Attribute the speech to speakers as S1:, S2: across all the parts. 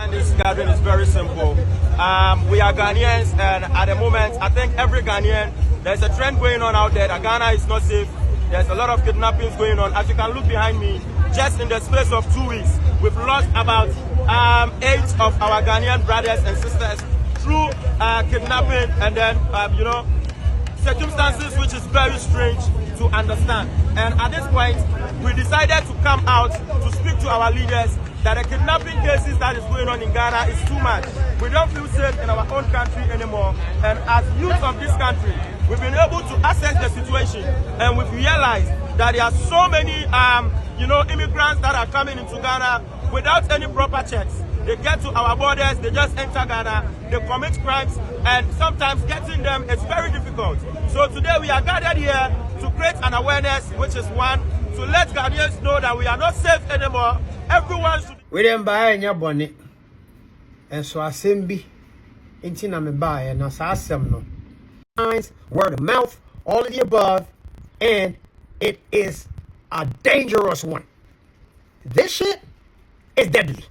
S1: behind this gathering is very simple. We are Ghanaians, and at the moment, I think every Ghanaian, there's a trend going on out there that Ghana is not safe. There's a lot of kidnappings going on. As you can look behind me, just in the space of 2 weeks, we've lost about 8 of our Ghanaian brothers and sisters through kidnapping and then, circumstances which is very strange to understand. And at this point, we decided to come out to speak to our leaders that the kidnapping cases that is going on in Ghana is too much. We don't feel safe in our own country anymore. And as youth of this country, we've been able to assess the situation, and we've realized that there are so many, immigrants that are coming into Ghana without any proper checks. They get to our borders, they just enter Ghana, they commit crimes, and sometimes getting them is very difficult. So today we are gathered here to create an awareness, which is one, to let Ghanaians know that we are not safe anymore. Everyone should...
S2: We didn't buy any bonnet, and so I send be intina me buy, and as I some no. Word of mouth, all of the above, and it is a dangerous one. This shit is deadly.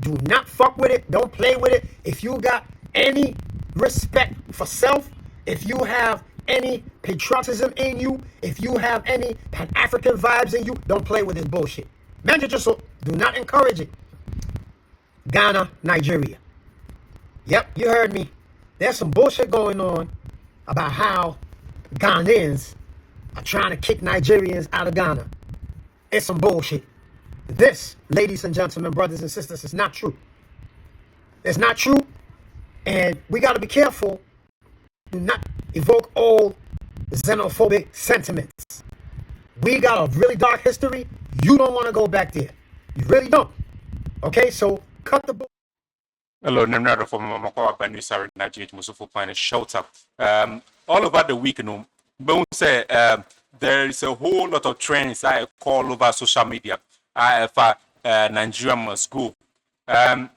S2: Do not fuck with it. Don't play with it. If you got any respect for self, if you have any patriotism in you, if you have any Pan-African vibes in you, don't play with this bullshit. Man, so do not encourage it. Ghana, Nigeria. Yep, you heard me. There's some bullshit going on about how Ghanaians are trying to kick Nigerians out of Ghana. It's some bullshit. This, ladies and gentlemen, brothers and sisters, is not true. It's not true. And we got to be careful. Do not evoke old xenophobic sentiments. We got a really dark history. You don't want to go back there. You really don't. Okay, so cut the bull.
S3: Hello, Nemnado from Makawa Banu Sari Nigeria Musufu Planet Shelter. All over the week, Bone say there is a whole lot of trends I call over social media. For Nigeria must go. And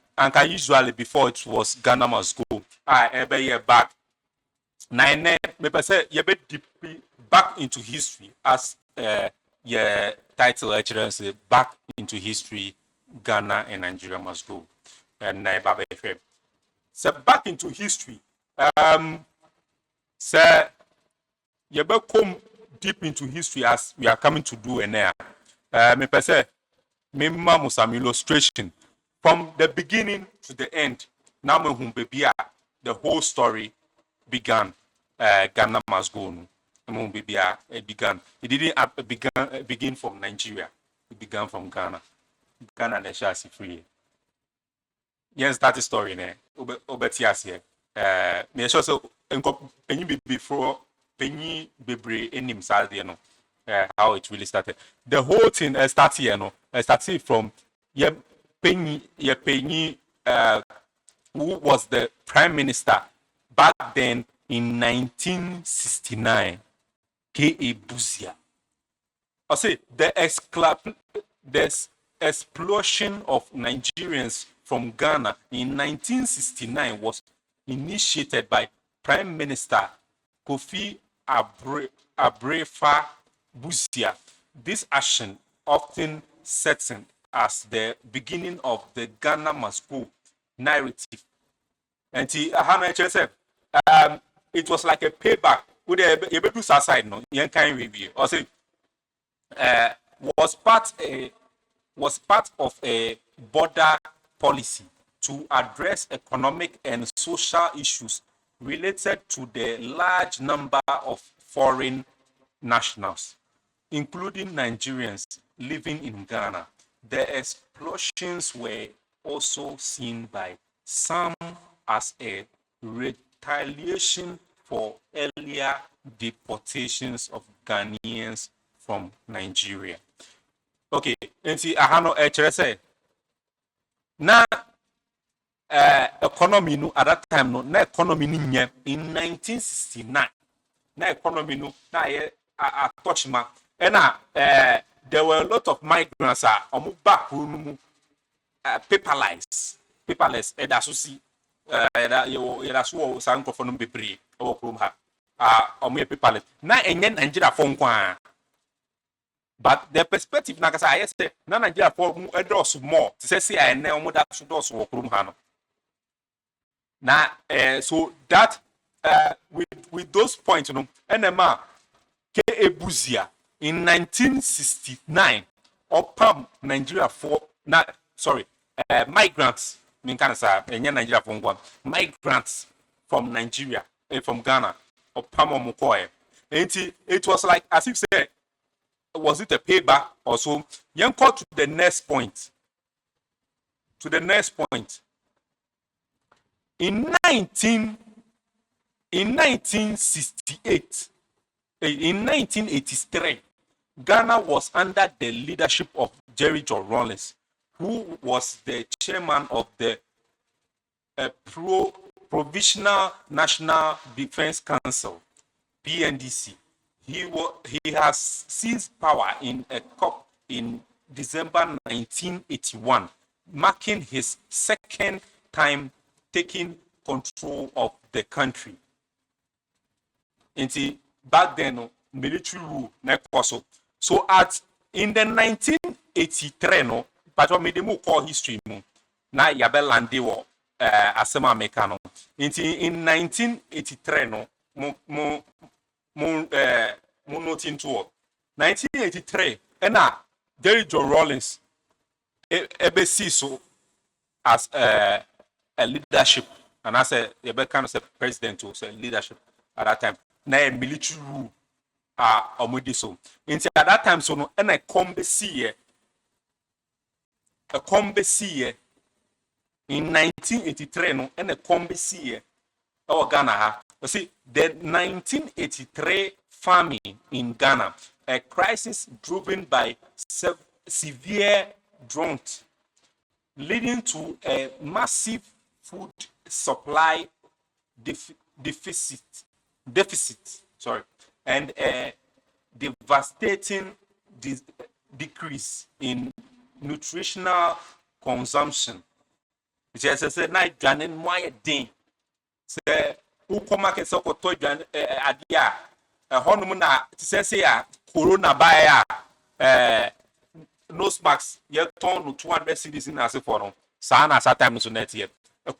S3: usually before it was Ghana must go. Every year back. Nine, maybe say you be deep back into history as your title actually say back into history. Ghana and Nigeria must go. And Baba FM. So back into history. So you better come deep into history as we are coming to do and there. Maybe say me some illustration from the beginning to the end. Now the whole story began. Ghana must go. It began. It didn't begin from Nigeria. It began from Ghana. Ghana nation is free. Yes, that's the story. Obetias here. Me sure so. Penny before penny bebre enim saldi how it really started. The whole thing started here. Started from penny who was the prime minister back then in 1969. K.A. Buzia. I say the explosion of Nigerians from Ghana in 1969 was initiated by Prime Minister Kofi Abrefa Buzia. This action often sets in as the beginning of the Ghana must go narrative. And it was like a payback. Was part of a border policy to address economic and social issues related to the large number of foreign nationals, including Nigerians living in Ghana. The explosions were also seen by some as a retaliation for earlier deportations of Ghanaians from Nigeria. Okay, and see, I have no HRS. Now, economy no at that time no na economy ni in 1969. Na economy no na a touch mark. And there were a lot of migrants back room paperless. That's see that's what some for no bebre or paperless. Na enye Nigeria phone kwa But the perspective na kasa I say na Nigeria for mu edos more to say I na omo da so dos wo krom ha no. Na so that with those points you know NMA K Ebuzia in 1969 opam Nigeria for na sorry migrants mean kind of say Nigeria for one migrants from Nigeria from Ghana opam omukoe. It was like as if say was it a payback or so? Young call to the next point. To the next point. In 1968, in 1983, Ghana was under the leadership of Jerry John Rawlings, who was the chairman of the Provisional National Defense Council, PNDC. He has seized power in a COP in December 1981, marking his second time taking control of the country. Until back then, military rule nekoso. So in the 1983 no, but what made them call history mo na yabe lande wo asema mekano. In 1983 no mo noting to 1983 and Jerry John Rawlings ebesi so as a leadership and as a kind of president or leadership at that time na a military rule omudi so at that time so no and a come see in 1983 no and a come see our Ghana ha. You see, the 1983 famine in Ghana, a crisis driven by severe drought, leading to a massive food supply deficit, and a devastating decrease in nutritional consumption. Which is a night Ghanaian more day. Say who come market so ko to dwan adia honum na say corona buy nose mask ye turn no 200 cedis in as for no sa na sa time so net ye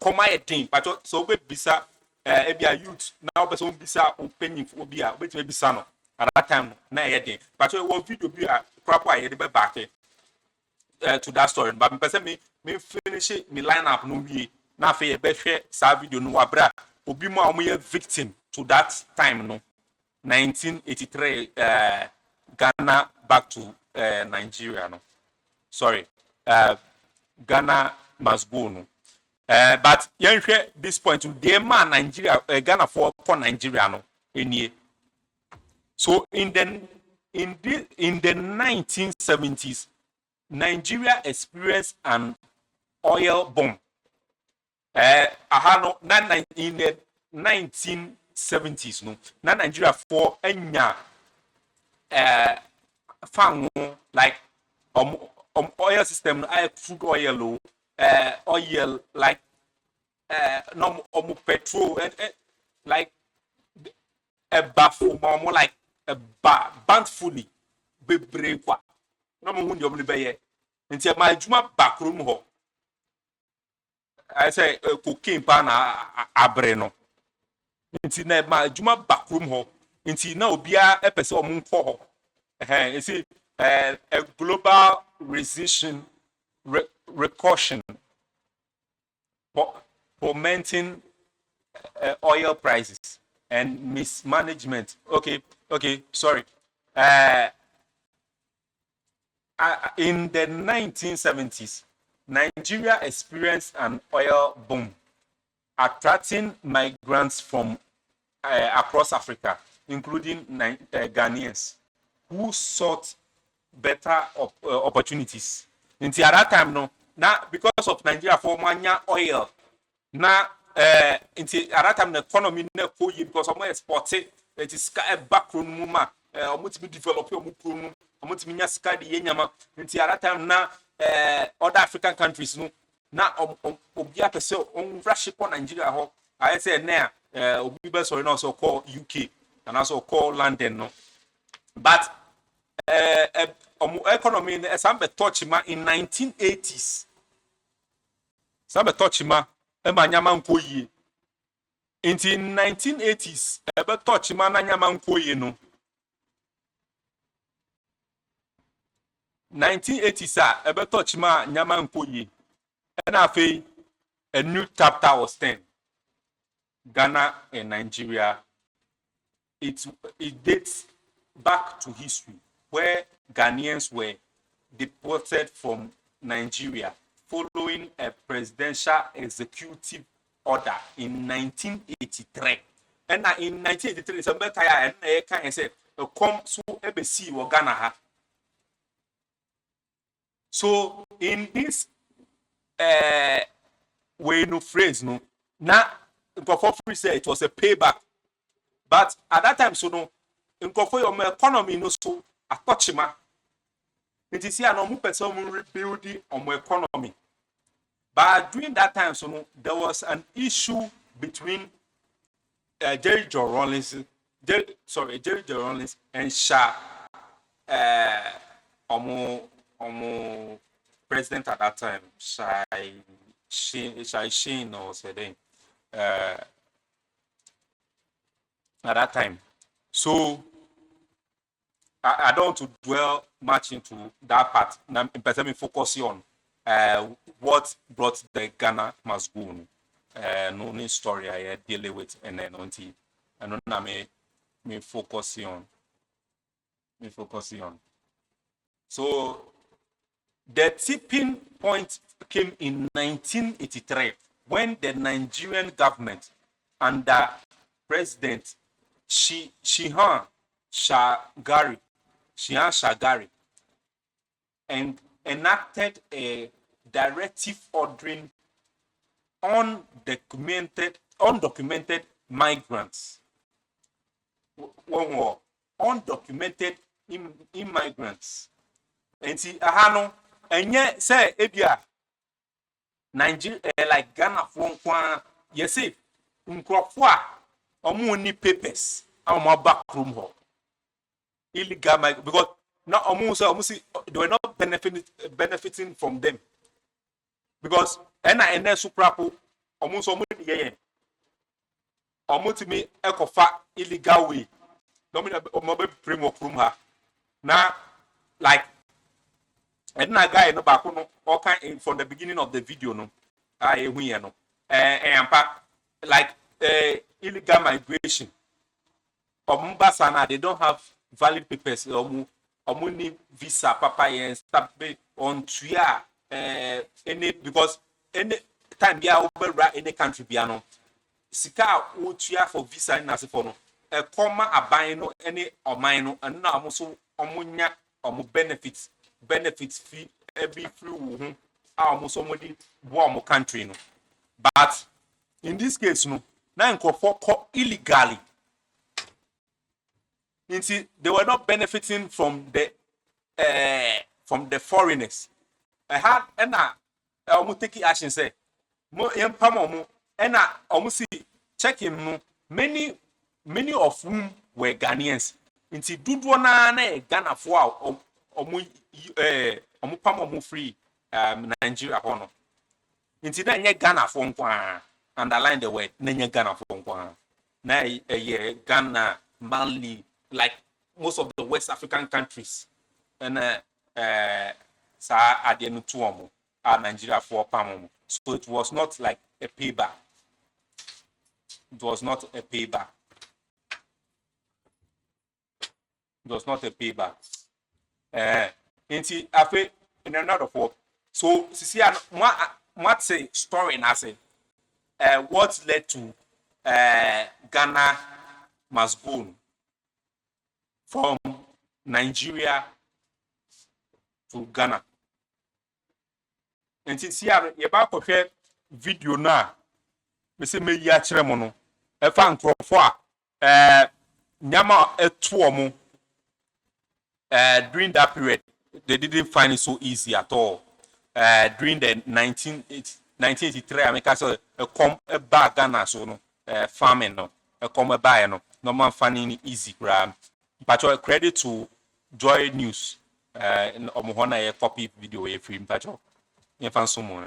S3: come my thing but so we bisa e bia youth now person bisa opening for bia we bisa no at that time na ye dey but we video bia crap ye dey back to that story but person me finish me line up no wie na fe ye be hwe sa video no wabra obi mo a victim to that time no 1983 Ghana back to Nigeria no sorry Ghana must go no but yen hwe this point the man Nigeria Ghana for Nigeria no enie so in the 1970s Nigeria experienced an oil boom. In the 1970s, no, na Nigeria for enya fan like oil system, crude oil, oil like no petrol, like a baffle more like a band fully be brave. No more wound your belly. Until my juma backroom ho. I say cocaine pana abreno. Until my juma backroom ho. Until now be a person ho. You see a global recession recession fomenting oil prices and mismanagement. Okay, sorry. In the 1970s, Nigeria experienced an oil boom, attracting migrants from across Africa, including Ghanaians, who sought better opportunities. Until at that time, no, now because of Nigeria for mania oil, now until at that time the economy no because of my exporting, it is a backroom muma, almost be developed your Amutiminya skadi yenyama nti at that time na other African countries no na obi apese on rush ko Nigeria ho I say na obi be sorry no so call UK and also call London no but economy no ɛsan bɛtɔ kyima in 1980s. San bɛtɔ kyima ɛma nyama nkɔ yie. Nti in 1980s ɛbɛtɔ kyima na nyama nkɔ yie no. 1980s ɛbɛtɔ kyima nyama nkɔ yie. Ɛna afei a new chapter was 10. Ghana and Nigeria. It dates back to history where Ghanaians were deported from Nigeria following a presidential executive order in 1983. And in 1983, some time and can say a come so embassy or Ghana ha. So in this way no phrase no na Nkofo say it was a payback. But at that time, so no, Nkofo your economy no so atochima. It is here no mu person rebuilding on my economy. But during that time, so no, there was an issue between Jerry John Rawlings and Shah Omo president at that time, Shai Shin or something. At that time. So I don't want to dwell much into that part. I'm focusing on what brought the Ghana must go. No story I deal with and then until I know me focusing on. So the tipping point came in 1983 when the Nigerian government under President Shehan Shagari and enacted a directive ordering undocumented migrants. One more, undocumented immigrants. And see, ahano, and yet say ebia Nigeria like Ghana for one, yes, if Nkrofo omo ni papers, omo back room ho. Illegal migrants because now omo see they were not benefiting from them because ena suprapo omo ni yeye omo ti me ekofa illegal way no me omo be framework room ha na like and na guy no back no all kind from the beginning of the video no ehu ye no like illegal migration omo basana they don't have valid papers omo need visa papa and start on tuya any because any time bia over any country bia no sika o tuya for visa na se for no e koma aban no any oman no and na omo so omo nya omo benefits fee every free wo omo so mo di bo omo country no but in this case no na Nkrofo illegally. You see, they were not benefiting from the foreigners. I had almost taking action say mo empamo and almost see checking no many of whom were Ghanaians. You see, do na Ghana for pamo free Nigeria hono. You see, na Ghana for nkwa underline the word na Ghana for nkwa na Ghana Mali like most of the West African countries and sa adenu tuomo Nigeria for pamo. So it was not like a payback. It was not a payback. Inti afe in another form. So sisi what say story na say what led to Ghana must go from Nigeria to Ghana. And since here, you back of video now, me say me ya chere mo no. E fa Nkrofo nyama etuomo during that period, they didn't find it so easy at all. During the 1983, I make say come back Ghana so no farming no come buy no man finding it easy. But credit to Joy News. Omohona a copy video a film patcho. In Fansumo.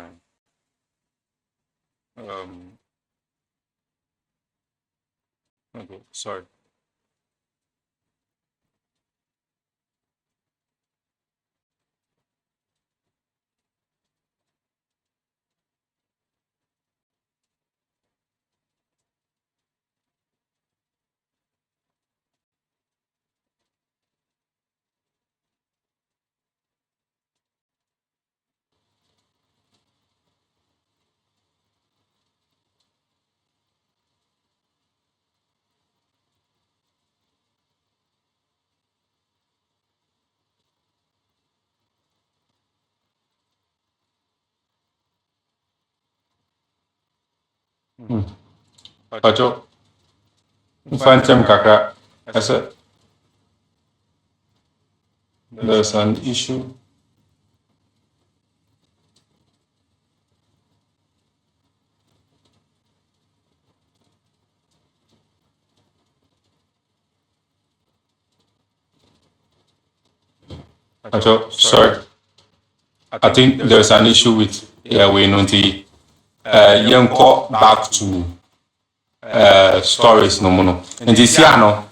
S3: Okay, sorry. Pacho, Phantom Kaka, I said, there's an issue. Pacho, sorry. I think there's an issue with we know the young call back to stories no mono. And this year no.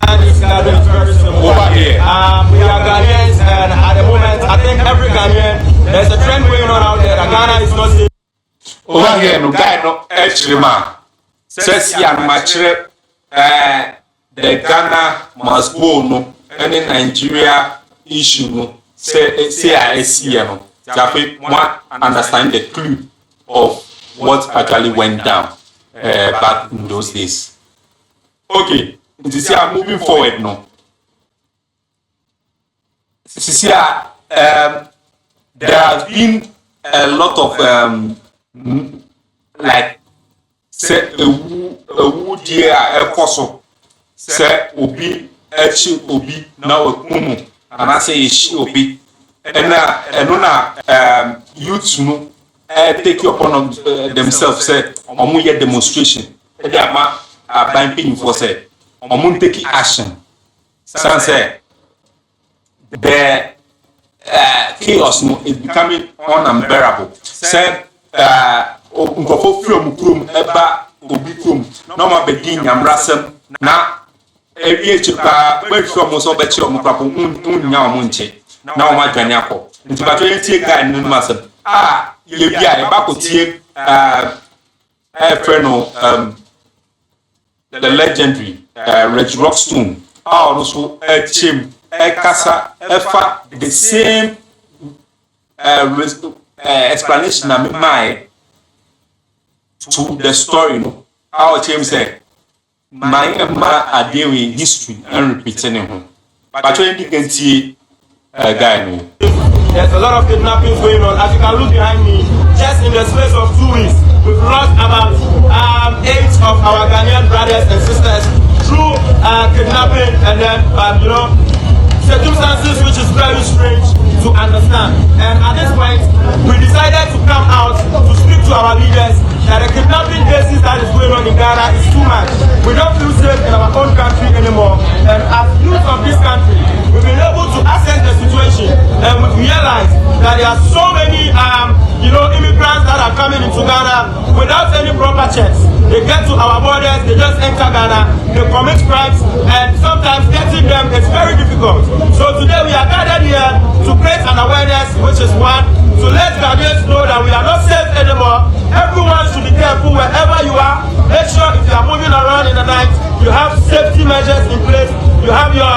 S1: And it's very simple.
S3: Over here.
S1: We are Ghanaians, and at the moment, I think every Ghanaian, there's a trend going on out there that Ghana is not safe.
S3: Over here, no guy no actually man. Says here much the Ghana must go no any Nigeria issue no say I see no. Jafe one understand the clue of what actually went down back in those days. Okay, this year moving forward no. This year there has been a lot of like say a wood year a coso say obi echi obi na okumu and I say ishi obi and na youths no take it upon themselves say omu ye demonstration e dey ama ban pin for say omu take action say the chaos no is becoming unbearable say nkofo from krum eba obi krum no ma bedi nyamrasem na ewie chipa we from so be chi omo kwapo unnya omo nche na omo adwane akọ nti ba to entie guy no masem ye bia e ba ko tie the legendary Reg Rockstone also chim kasa efa the same explanation na my to the story no how chim say my are in history and repeating him but when you can see guy no.
S1: There's a lot of kidnappings going on. As you can look behind me, just in the space of 2 weeks, we've lost about 8 of our Ghanaian brothers and sisters through kidnapping and then, circumstances which is very strange to understand. And at this point, we decided to come out to speak to our leaders that the kidnapping cases that is going on in Ghana is too much. We don't feel safe in our own country anymore. And as youth of this country, we've been able to assess the situation and we've realized that there are so many immigrants that are coming into Ghana without any proper checks. They get to our borders, they just enter Ghana, they commit crimes, and sometimes getting them is very difficult. So today we are gathered here to create an awareness, which is one, to let Ghanaians know that we are not safe anymore. Everyone should be careful wherever you are. Make sure if you are moving around in the night, you have safety measures in place. You have your,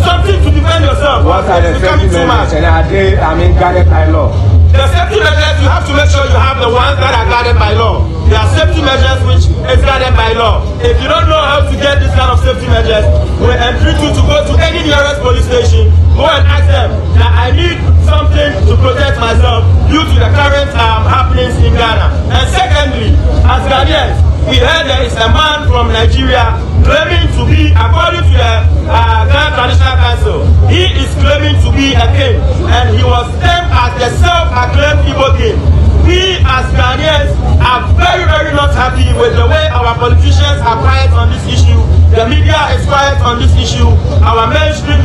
S1: something to defend yourself.
S4: What are the safety measures? And are they, guarded by law?
S1: The safety measures, you have to make sure you have the ones that are guarded by law. There are safety measures which is guarded by law. If you don't know how to get this kind of safety measures, we entreat you to go to any nearest police station, go and ask them that I need something to protect myself due to the current happenings in Ghana. And secondly, as Ghanaians, we heard there is a man from Nigeria claiming to be, according to the Ghana Traditional Council, he is claiming to be a king, and he was named as the self-acclaimed Igbo king. We as Ghanaians are very, very not happy with the way our politicians are quiet on this issue. The media is quiet on this issue. Our mainstream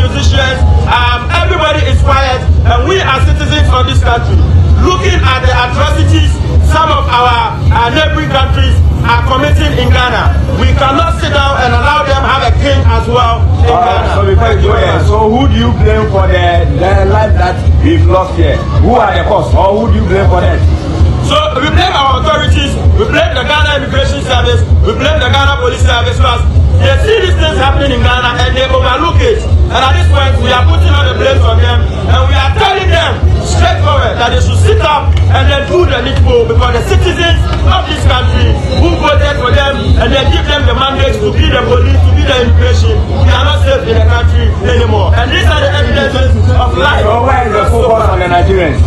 S1: in Ghana. We cannot sit down and allow them have a king as well in Ghana.
S4: So before you go here, so who do you blame for the life that we've lost here? Who are the cause, or who do you blame for that?
S1: So we blame our authorities, we blame the Ghana Immigration Service, we blame the Ghana Police Service because they see these things happening in Ghana and they overlook it. And at this point, we are putting all the blame on them and we are telling them straightforward that they should sit up and then do the needful because the citizens of this country who voted for them and they give them the mandate to be the police, to be the immigration, we are not safe in the country anymore. And these are the evidences of life.
S4: So where is the focus on the Nigerians?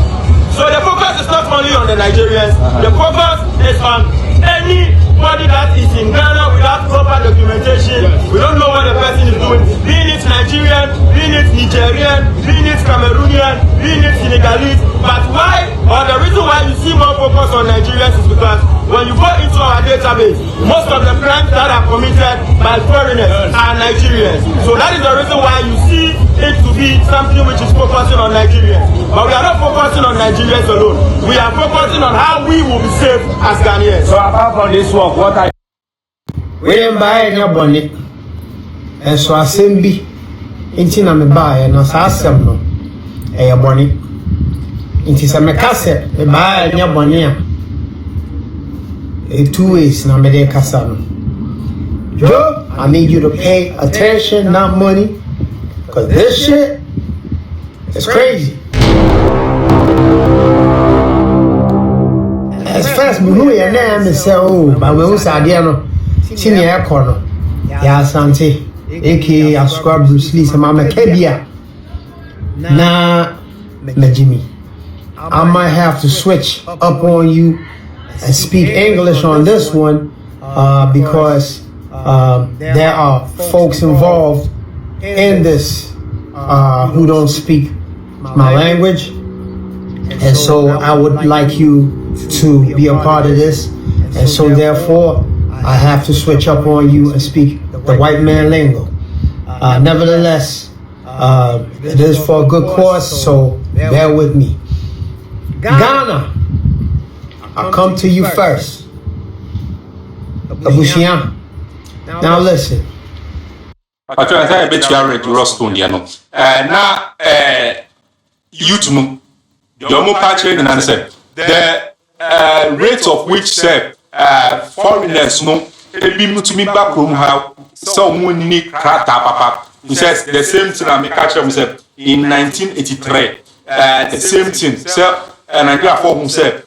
S1: So the focus is not only on the Nigerians, the focus is on anybody that is in Ghana without proper documentation. We don't know what the person is doing, being it Nigerian, being it Nigerian, being it Cameroonian, being it Senegalese. But why, or the reason why you see more focus on Nigerians is because when you go into our database, most of the crimes that are committed by foreigners are Nigerians. So that is the reason why you see it to be something which is focusing on Nigerians. But we are not focusing on Nigerians alone. We are focusing on how we will be safe as Ghanaians.
S4: So apart from this work, what are
S2: We didn't buy any bonnet. And so I send be into me buy and as I said no. A bonnet. It is a mecase, me buy any bonnet. 2 ways now me de kasano. Joe, I need you to pay attention, not money. Cause this shit is crazy. As fast as we are now, I say, oh, but we also are there no. Senior corner. Ya Sante. A.K.A. Ascribe Bruce Lee, some Mama Kebia. Nah, Jimmy. I might have to switch up on you and speak English on this one because there are folks involved in this who don't speak my language, and so I would like you to be a part of this, and so therefore I have to switch up on you and speak the white man lingo. Nevertheless, it is for a good cause, so bear with me. Ghana, I'll come to you first. Abushian. Now listen.
S3: But I say I bet you are ready to roast on the ano. Now, youth no. The omo patche and answer the rate of which say foreigners no ebi to me back home how so many krata papa. He says the same thing I make catch himself in 1983. The same thing. So Nigeria for himself.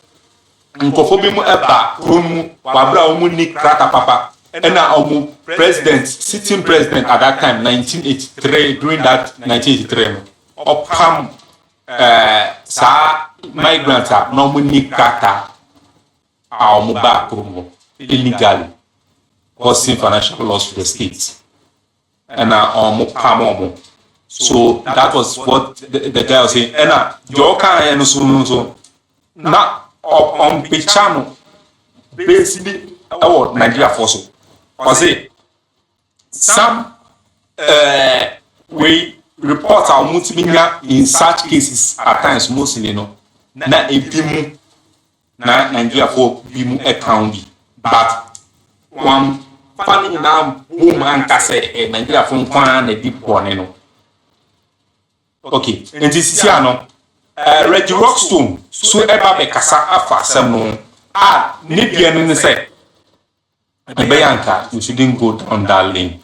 S3: Nkofo bi mu eba krom wabra omu ni krata papa. And our president, sitting president at that time, 1983, during that 1983, upcome sa migrants are no money krata our back room illegally, causing financial loss to the states. And so that was what the guy was saying. And Joka and so now on Pichano, basically our Nigeria force. Because some we report our multimedia in such cases at times mostly no na ebimu na Nigeria for bimu account but one funny na boom anka say Nigeria for kwan na deep one no. Okay, and this is here no Reggie Rockstone so eba be kasa afa asem no ne bia no say Bayanka, you shouldn't go down that lane.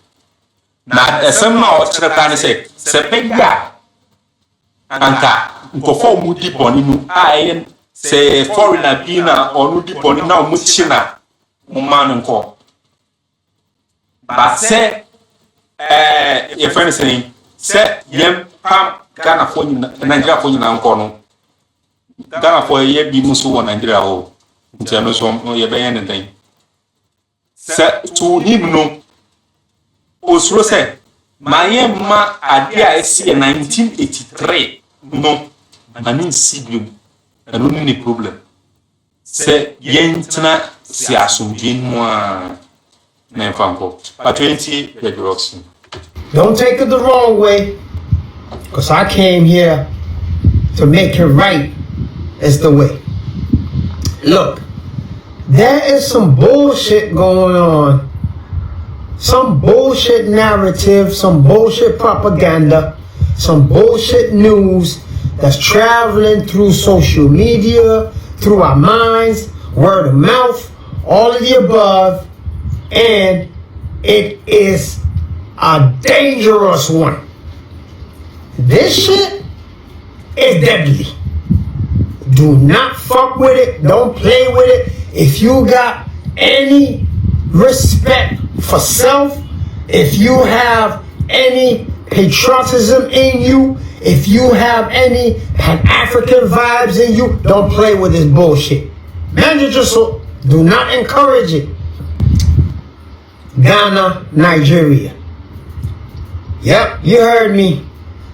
S3: Now, somehow, Secretary said, Sepega Anka, go for Moody Boninu, I say foreigner Pina or Moody Bonina Muchina, man and call. But say, if anything, say, Yem Pam Ghana for Nigeria for you now, Corno. Ghana for a year be Musu and Nigeria, oh, Jameson, or your bayan and thing. To him no Osro said my ma adia esi 1983 no mani sibium and no any problem say yentina si asumdin mo na fanko but 20 the direction.
S2: Don't take it the wrong way, because I came here to make it right as the way. Look, there is some bullshit going on. Some bullshit narrative, some bullshit propaganda, some bullshit news that's traveling through social media, through our minds, word of mouth, all of the above, and it is a dangerous one. This shit is deadly. Do not fuck with it. Don't play with it. If you got any respect for self, if you have any patriotism in you, if you have any Pan-African vibes in you, don't play with this bullshit. Man, you just do not encourage it. Ghana, Nigeria. Yep, you heard me.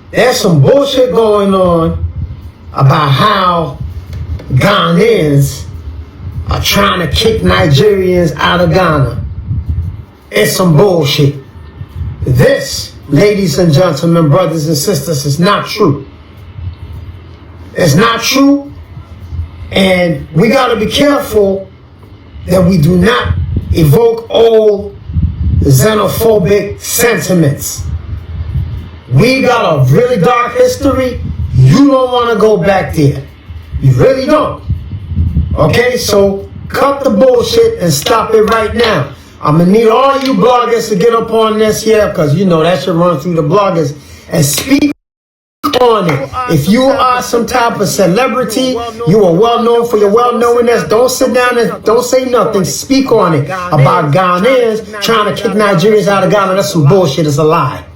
S2: There's some bullshit going on about how Ghanaians are trying to kick Nigerians out of Ghana. It's some bullshit. This, ladies and gentlemen, brothers and sisters, is not true. It's not true, and we gotta be careful that we do not evoke old xenophobic sentiments. We got a really dark history. You don't want to go back there. You really don't. Okay, so cut the bullshit and stop it right now. I'm gonna need all you bloggers to get up on this here, because you know that should run through the bloggers, and speak on it. If you are some type of celebrity, you are well known for your well-knownness, don't sit down and don't say nothing. Speak on it about Ghanaians trying to kick Nigerians out of Ghana. That's some bullshit. It's a lie.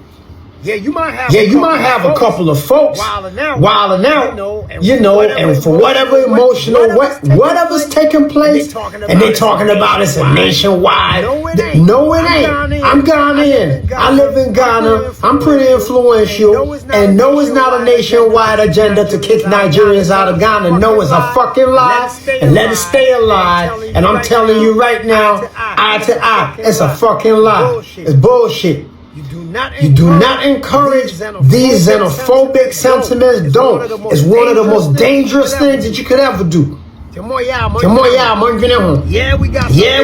S2: Yeah, you might have a couple of folks wilding out, you know, and for whatever emotional, whatever's taking place, and they talking about it's a nationwide. No, it ain't. I'm Ghanaian. I live in Ghana. I'm pretty influential, and no, it's not a nationwide agenda to kick Nigerians out of Ghana. No, it's a fucking lie, and let it stay a lie. And I'm telling you right now, eye to eye, it's a fucking lie. It's bullshit. You do not encourage these xenophobic sentiments. Don't. It's one of the most dangerous things that you could ever do. Yeah,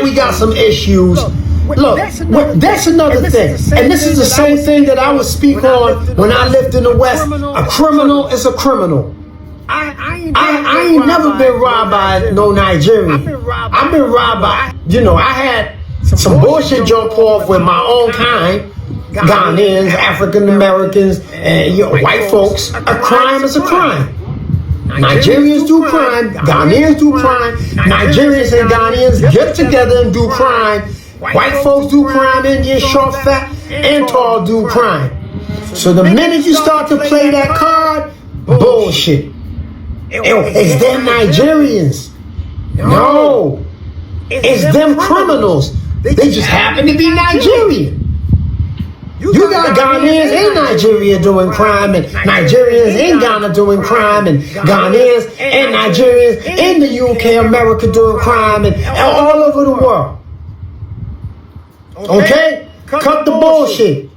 S2: we got some issues. Look, that's another thing. And this is the same thing that I would speak on when I lived in the West. A criminal is a criminal. I ain't never been robbed by no Nigerian. I've been robbed by, you know, I had some bullshit jump off with my own kind. Ghanaians, African Americans, and white folks. A crime is a crime. Nigerians do crime. Ghanaians do crime. Nigerians and Ghanaians get together and do crime. White folks do crime. Indians, short, fat, and tall do crime. So the minute you start to play that card, bullshit. It's them Nigerians. No. It's them criminals. They just happen to be Nigerian. You got Ghanaians in Nigeria doing crime, and Nigerians in Ghana doing crime, and Ghanaians and Nigerians in the UK, America doing crime, and all over the world. Okay? Cut the bullshit.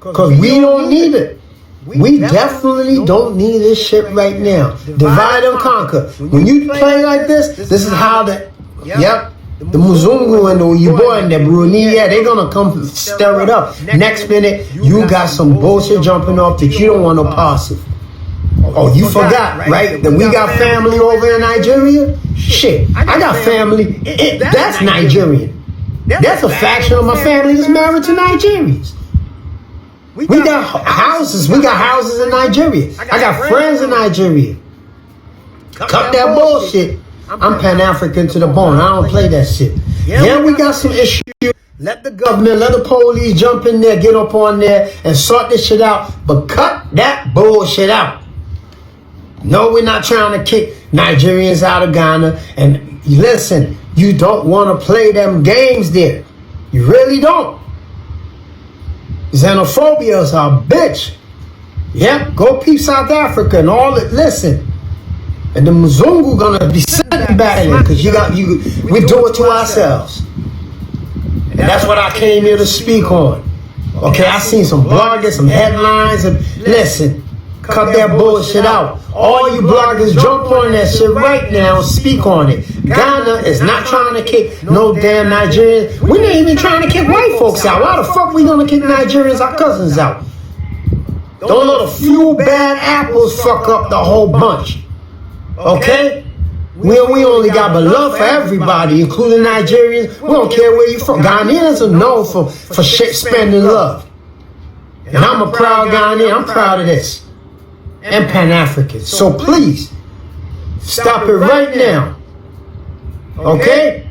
S2: Because we don't need it. We definitely don't need this shit right now. Divide and conquer. When you play like this is how the... Yep. The Muzungu and the Oyibo and the Bruni, yeah, they're gonna come stir it up. Next minute, you got some bullshit jumping off that you don't want no passive. Oh, you forgot, right? That we got family over in Nigeria? Shit, I got family. That's Nigerian. That's a faction of my family that's married to Nigerians. We got houses. We got houses in Nigeria. I got friends in Nigeria. Cut that bullshit. I'm Pan-African to the bone. I don't play that shit. Yeah, we got some issues. Let the government, let the police jump in there, get up on there, and sort this shit out. But cut that bullshit out. No, we're not trying to kick Nigerians out of Ghana. And listen, you don't want to play them games there. You really don't. Xenophobia is a bitch. Yep, go peep South Africa and all it. Listen. And the Mzungu gonna be sitting battling because we do it to ourselves. And that's what I came here to speak on. Okay, I seen some bloggers, some headlines, and listen, cut that bullshit out. All you bloggers, jump on that shit right now and speak on it. Ghana is not trying to kick no damn Nigerians. We're not even trying to kick white folks out. Why the fuck we gonna kick Nigerians, our cousins, out? Don't let a few bad apples fuck up the whole bunch. Okay? We only got but love for everybody, including Nigerians. We don't care where you from. Ghanaians are known for shit spending love. And I'm a proud Ghanaian. I'm proud of this. And Pan-African. So please, stop it right now. Okay?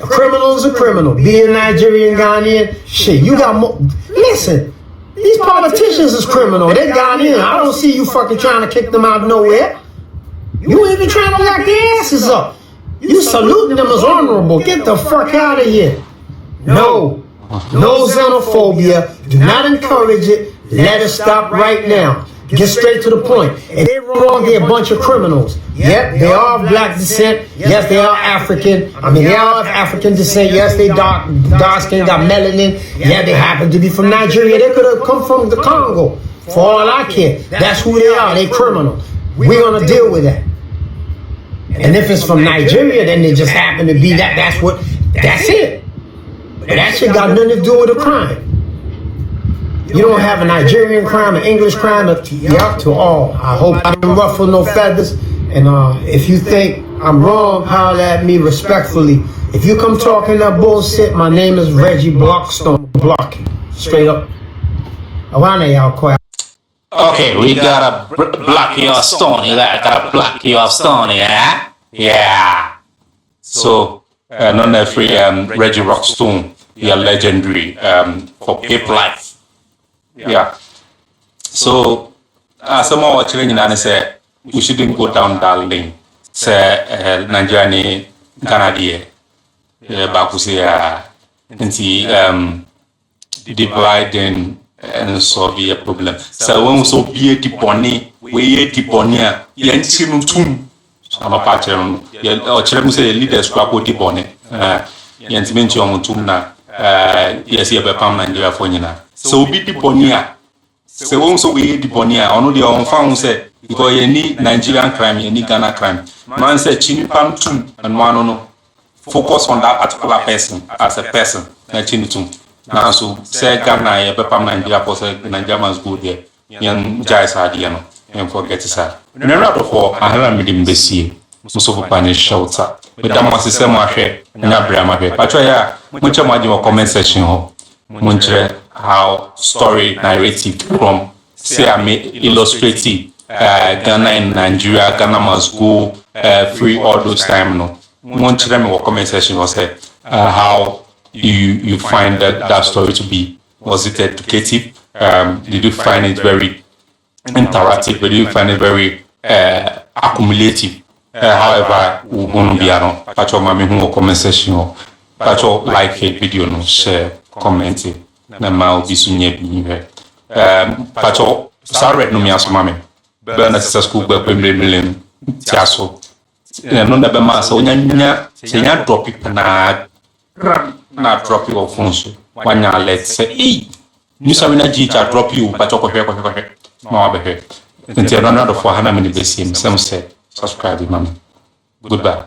S2: A criminal is a criminal. Being Nigerian, Ghanaian, shit, you got more. Listen, these politicians is criminal. They're Ghanaian. I don't see you fucking trying to kick them out of nowhere. You ain't even trying to lock their asses up. You saluting them as honorable. Get the fuck out of here. No xenophobia. Do not encourage it. Let it stop right now. Get straight to the point. And they're wrong, they're a bunch of criminals. Yep, they are of black descent. Yes, they are African. I mean, they are of African descent. Yes, they dark skin, got melanin. Yeah, they happen to be from Nigeria. They could have come from the Congo. For all I care. That's who they are. They criminals. We're going to deal with that. And if it's from Nigeria, then they just happen to be that. That's it. But that shit got nothing to do with a crime. You don't have a Nigerian crime, an English crime, you're up to all. I hope I didn't ruffle no feathers. And if you think I'm wrong, holler at me respectfully. If you come talking that bullshit, my name is Reggie Blockstone. Blocking. Straight up. Awane y'all quiet.
S5: Okay, we gotta block your stone. You gotta block your stone, yeah? Yeah. So, not free Reggie Rockstone, you're legendary for Cape Life. Yeah. So, someone watching and say we shouldn't go down that lane. Say Nigeria, Ghana, Bakusia, dividing and solve a problem. So when so be a diponi, we a diponia, Yanchin Tum. I'm a pattern. Or Chemusa leaders crap diponi. Yantimention Tumna, yes, you have a permanent Nigeria. So be diponia. So also we diponia, only on found say, because you need Nigerian crime, you need Ghana crime. Man said Chinipam Tum and one focus on that particular person as a person, Chinitum. Now, so say Ghana, a Pepam Nigeria, Nigeria must go there. Young Jais Adiano, and forget it, sir. None of all, I haven't made him busy. So for Panish shelter. But that must say my hair, Nabrama. But try much of my comment section. Munche how story narrative from say I may illustrative Ghana and Nigeria, Ghana must go free all those time. No, Munche them comment section was how you find that story to be, was it educative? Did you find it very interactive? Did you find it very accumulative? However, we won't be around. Pacho mami who comment section or Pacho like a video no share comment it. Na ma obi sunye bi here. Pacho sorry no me aso mami. Be na school be million tiaso. No na be ma so nya drop it na drop you of phone so wanya let say you sabi na jicha drop you but ko hwe ma be hwe nti no na do for hana me be sim some say subscribe mama goodbye.